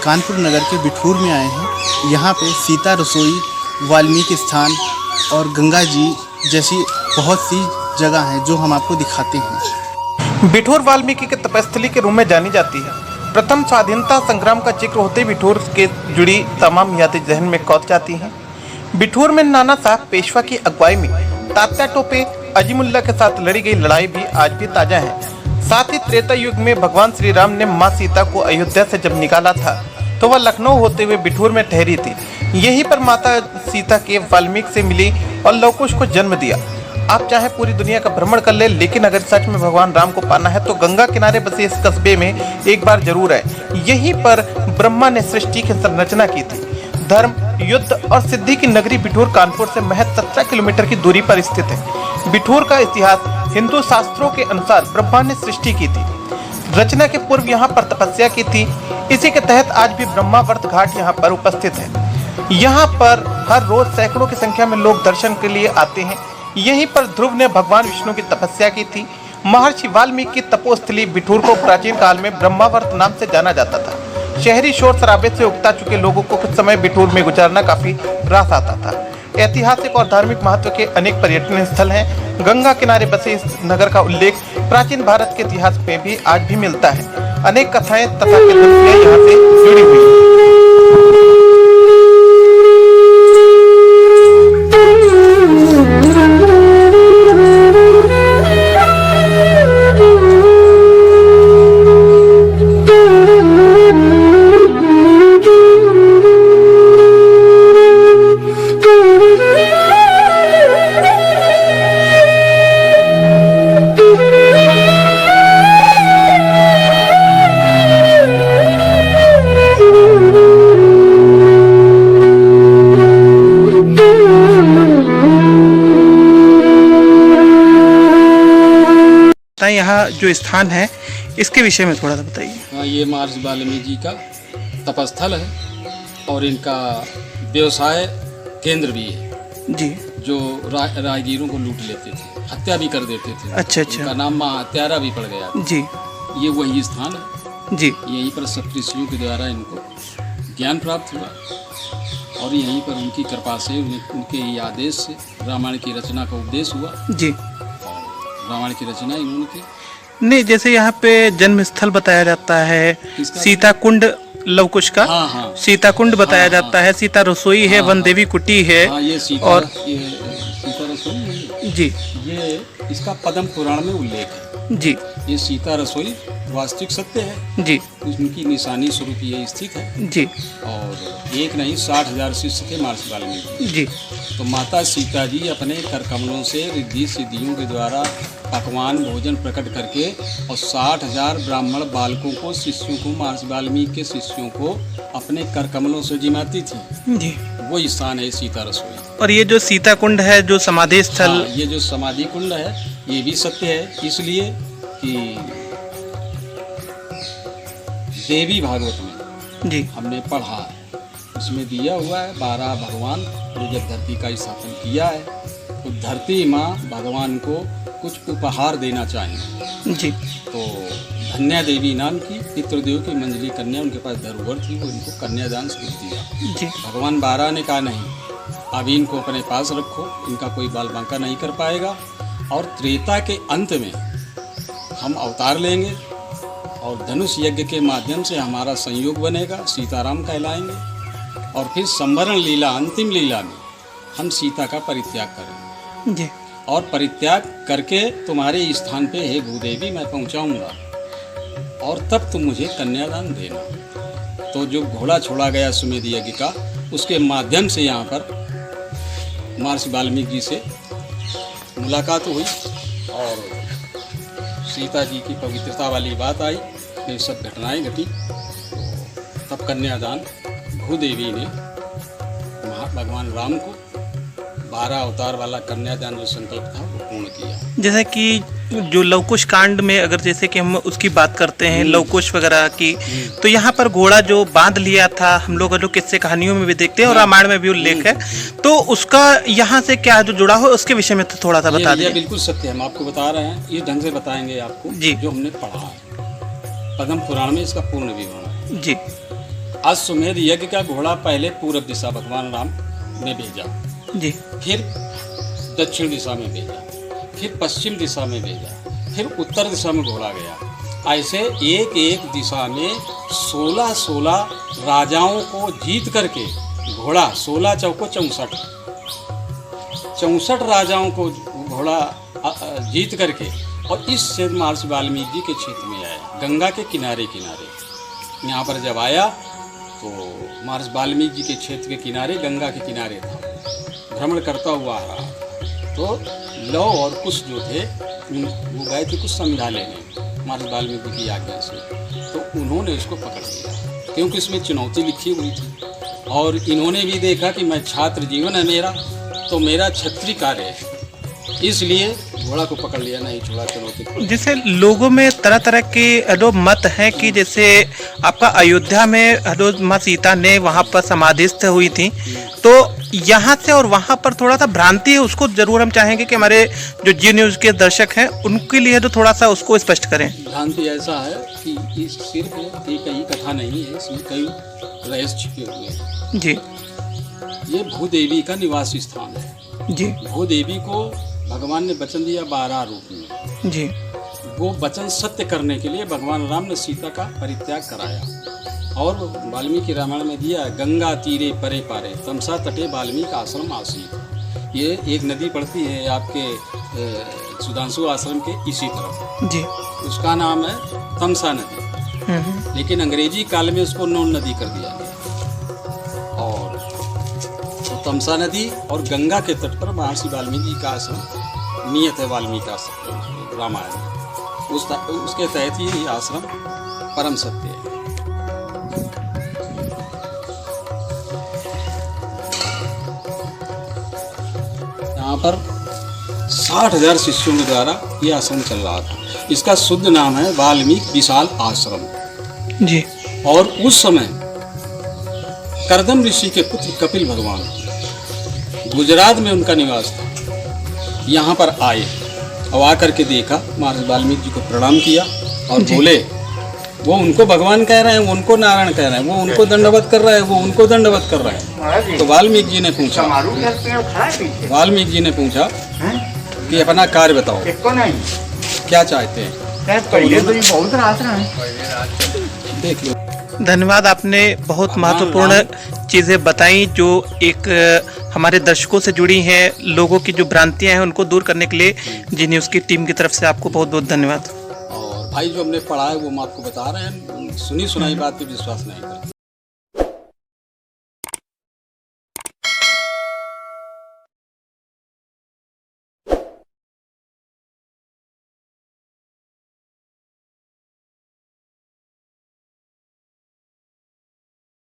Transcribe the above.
कानपुर नगर के बिठूर में आए हैं। यहाँ पे सीता रसोई, वाल्मीकि स्थान और गंगा जी जैसी बहुत सी जगह हैं जो हम आपको दिखाते हैं। बिठूर वाल्मीकि के तपस्थली के रूप में जानी जाती है। प्रथम स्वाधीनता संग्राम का जिक्र होते बिठूर के जुड़ी तमाम यादें जहन में कौंध जाती हैं। बिठूर में नाना साहब पेशवा की अगुवाई में तात्या टोपे अजीमुल्ला के साथ लड़ी गई लड़ाई भी आज भी ताजा है। साथ ही त्रेता युग में भगवान श्री राम ने मां सीता को अयोध्या से जब निकाला था तो वह लखनऊ होते हुए बिठूर में ठहरी थी। यहीं पर माता सीता के वाल्मीकि से मिली और लवकुश को जन्म दिया। आप चाहे पूरी दुनिया का भ्रमण कर ले, लेकिन अगर सच में भगवान राम को पाना है तो गंगा किनारे बसे इस कस्बे में एक बार जरूर है। यहीं पर ब्रह्मा ने सृष्टि की संरचना की थी। धर्म, युद्ध और सिद्धि की नगरी बिठूर कानपुर से महज 17 किलोमीटर की दूरी पर स्थित है। बिठूर का इतिहास हिंदू शास्त्रों के अनुसार ब्रह्मा ने सृष्टि की थी। रचना के पूर्व यहाँ पर तपस्या की थी। इसी के तहत आज भी ब्रह्मावर्त घाट यहाँ पर उपस्थित है। यहाँ पर हर रोज सैकड़ों की संख्या में लोग दर्शन के लिए आते हैं। यहीं पर ध्रुव ने भगवान विष्णु की तपस्या की थी। महर्षि वाल्मीकि की तपोस्थली बिठूर को प्राचीन काल में ब्रह्मावर्त नाम से जाना जाता था। शहरी शोर शराबे से उकता चुके लोगों को कुछ समय बिठूर में गुजारना काफी रास आता था। ऐतिहासिक और धार्मिक महत्व के अनेक पर्यटन स्थल हैं। गंगा किनारे बसे इस नगर का उल्लेख प्राचीन भारत के इतिहास में भी आज भी मिलता है। अनेक कथाएं तथा किंवदंतियां यहाँ से जुड़ी हुई हैं। यहाँ जो स्थान है इसके विषय में थोड़ा सा बताइए। हाँ, ये महर्षि वाल्मीकि जी का तपस्थल है और इनका व्यवसाय केंद्र भी है जी। जो राहगीरों को लूट लेते थे, हत्या भी कर देते थे। अच्छा। इनका नाम महाहत्यारा भी पड़ गया जी। ये वही स्थान है जी। यहीं पर सप्तऋषियों के द्वारा इनको ज्ञान प्राप्त हुआ और यहीं पर उनकी कृपा से उनके ही आदेश से रामायण की रचना का उपदेश हुआ जी। रामायण की रचना इन्होंने की। नहीं, जैसे यहाँ पे जन्म स्थल बताया जाता है सीता कुंड लवकुश का। हाँ। सीता कुंड बताया जाता है, सीता रसोई है, वन देवी कुटी है। ये सीता, और ये सीता रसोई जी, ये इसका पद्म पुराण में उल्लेख है जी। ये सीता रसोई वास्तविक सत्य है जी। उनकी निशानी स्वरूप ये स्थित है जी। और एक नहीं 60,000 शिष्य थे महर्षि वाल्मीकि जी। तो माता सीता जी अपने कर कमलों से रिद्धि सिद्धियों के द्वारा पकवान भोजन प्रकट करके और 60,000 ब्राह्मण बालकों को, शिष्यों को, महर्षि वाल्मीकि के शिष्यों को अपने कर कमलों से जिमाती थी जी। वो स्थान है सीता रसोई। और ये जो सीता कुंड है, जो समाधि स्थल, हाँ, ये जो समाधि कुंड है ये भी सत्य है, इसलिए कि देवी भागवत में जी हमने पढ़ा है, उसमें दिया हुआ है 12 भगवान ने जब धरती का स्थापन किया है तो धरती माँ भगवान को कुछ उपहार देना चाहिए। जी। तो धन्या देवी नाम की पितृदेव की मंजली कन्या उनके पास धरोहर थी, वो इनको कन्यादान से दिया। जी। भगवान 12 ने कहा नहीं, अब इनको अपने पास रखो, इनका कोई बाल बांका नहीं कर पाएगा और त्रेता के अंत में हम अवतार लेंगे और धनुष यज्ञ के माध्यम से हमारा संयोग बनेगा, सीताराम कहलाएंगे और फिर संवरण लीला, अंतिम लीला में हम सीता का परित्याग करेंगे जी। और परित्याग करके तुम्हारे स्थान पे हे भूदेवी मैं पहुंचाऊंगा और तब तुम मुझे कन्यादान देना। तो जो घोड़ा छोड़ा गया सुमेध यज्ञ का, उसके माध्यम से यहाँ पर महर्षि वाल्मीकि जी से मुलाकात हुई और सीता जी की पवित्रता वाली बात आई, ये सब घटनाएं घटी। तब कन्यादान भूदेवी ने भगवान राम को 12 अवतार वाला कन्यादान जो संकल्प था वो पूर्ण किया। जैसे कि जो लवकुश कांड में अगर जैसे कि हम उसकी बात करते हैं लवकुश वगैरह की, तो यहाँ पर घोड़ा जो बांध लिया था, हम लोग जो किस्से कहानियों में भी देखते हैं और रामायण में भी उल्लेख है, तो उसका यहाँ से क्या जो जुड़ा हो उसके विषय में तो थोड़ा सा बता दीजिए। बिल्कुल सत्य है, हम आपको बता रहे हैं, ये ढंग से बताएंगे आपको जी। जो हमने पढ़ा है पद्म पुराण में इसका पूर्ण विवरण जी। अश्वमेध यज्ञ का घोड़ा पहले पूर्व दिशा भगवान राम ने भेजा, जी फिर दक्षिण दिशा में भेजा, फिर पश्चिम दिशा में भेजा, फिर उत्तर दिशा में घोड़ा गया। ऐसे एक एक दिशा में 16 राजाओं को जीत करके घोड़ा 16 चौको 64 राजाओं को घोड़ा जीत करके और इस से महर्षि वाल्मीकि जी के क्षेत्र में आया, गंगा के किनारे किनारे। यहाँ पर जब आया तो महर्षि वाल्मीकि जी के क्षेत्र के किनारे, गंगा के किनारे था, भ्रमण करता हुआ आ रहा। तो लव और कुश जो थे वो गए थे कुछ समझा लेने महर्षि वाल्मीकि की आज्ञा से, तो उन्होंने उसको पकड़ लिया क्योंकि इसमें चुनौती लिखी हुई थी और इन्होंने भी देखा कि मैं छात्र जीवन है मेरा, तो मेरा क्षत्रिय कार्य है, इसलिए घोड़ा को पकड़ लिया, नहीं छोड़ा चुनौती। जैसे लोगों में तरह तरह के मत हैं कि जैसे आपका अयोध्या में माँ सीता ने वहाँ पर समाधिस्थ हुई थी, तो यहाँ से और वहाँ पर थोड़ा सा भ्रांति है, उसको जरूर हम चाहेंगे कि हमारे जो जी न्यूज़ के दर्शक हैं उनके लिए तो थोड़ा सा उसको स्पष्ट करें। भ्रांति ऐसा है कि इस सिर्फ एक ही कथा नहीं है, इसमें कई रहस्य छिपे हुए हैं। जी, ये भूदेवी का निवास स्थान है। जी, भूदेवी को भगवान ने वचन दिया 12 रूप में। जी, वो वचन सत्य करने के लिए भगवान राम ने सीता का परित्याग कराया और वाल्मीकि रामायण में दिया, गंगा तीरे परे पारे तमसा तटे वाल्मीकि आश्रम आसीत। ये एक नदी पड़ती है आपके सुधांशु आश्रम के इसी तरफ, जी, उसका नाम है तमसा नदी, लेकिन अंग्रेजी काल में उसको नून नदी कर दिया गया। और तो तमसा नदी और गंगा के तट पर महर्षि वाल्मीकि का आश्रम नियत है, वाल्मीकि आश्रम रामायण उसके तहत ही आश्रम परम सत्य है। यहाँ पर 60,000 शिष्यों के द्वारा यह आश्रम चल रहा था। इसका शुद्ध नाम है वाल्मीकि विशाल आश्रम। जी, और उस समय करदम ऋषि के पुत्र कपिल भगवान गुजरात में उनका निवास था। यहाँ पर आए और आकर के देखा, महर्षि वाल्मीकि जी को प्रणाम किया और बोले, वो उनको भगवान कह रहे हैं, वो उनको नारायण कह रहे हैं, वो उनको दंडवत कर रहे हैं, वो उनको दंडवत कर रहे हैं। तो वाल्मीकि जी ने पूछा कि अपना कार्य बताओ, क्या चाहते हैं। देख लो। धन्यवाद, आपने बहुत महत्वपूर्ण चीज़ें बताई जो एक हमारे दर्शकों से जुड़ी हैं, लोगों की जो भ्रांतियां हैं उनको दूर करने के लिए जी न्यूज़ की टीम की तरफ से आपको बहुत बहुत धन्यवाद। और भाई जो हमने पढ़ा है वो हम आपको बता रहे हैं, सुनी सुनाई बात पे विश्वास नहीं करते।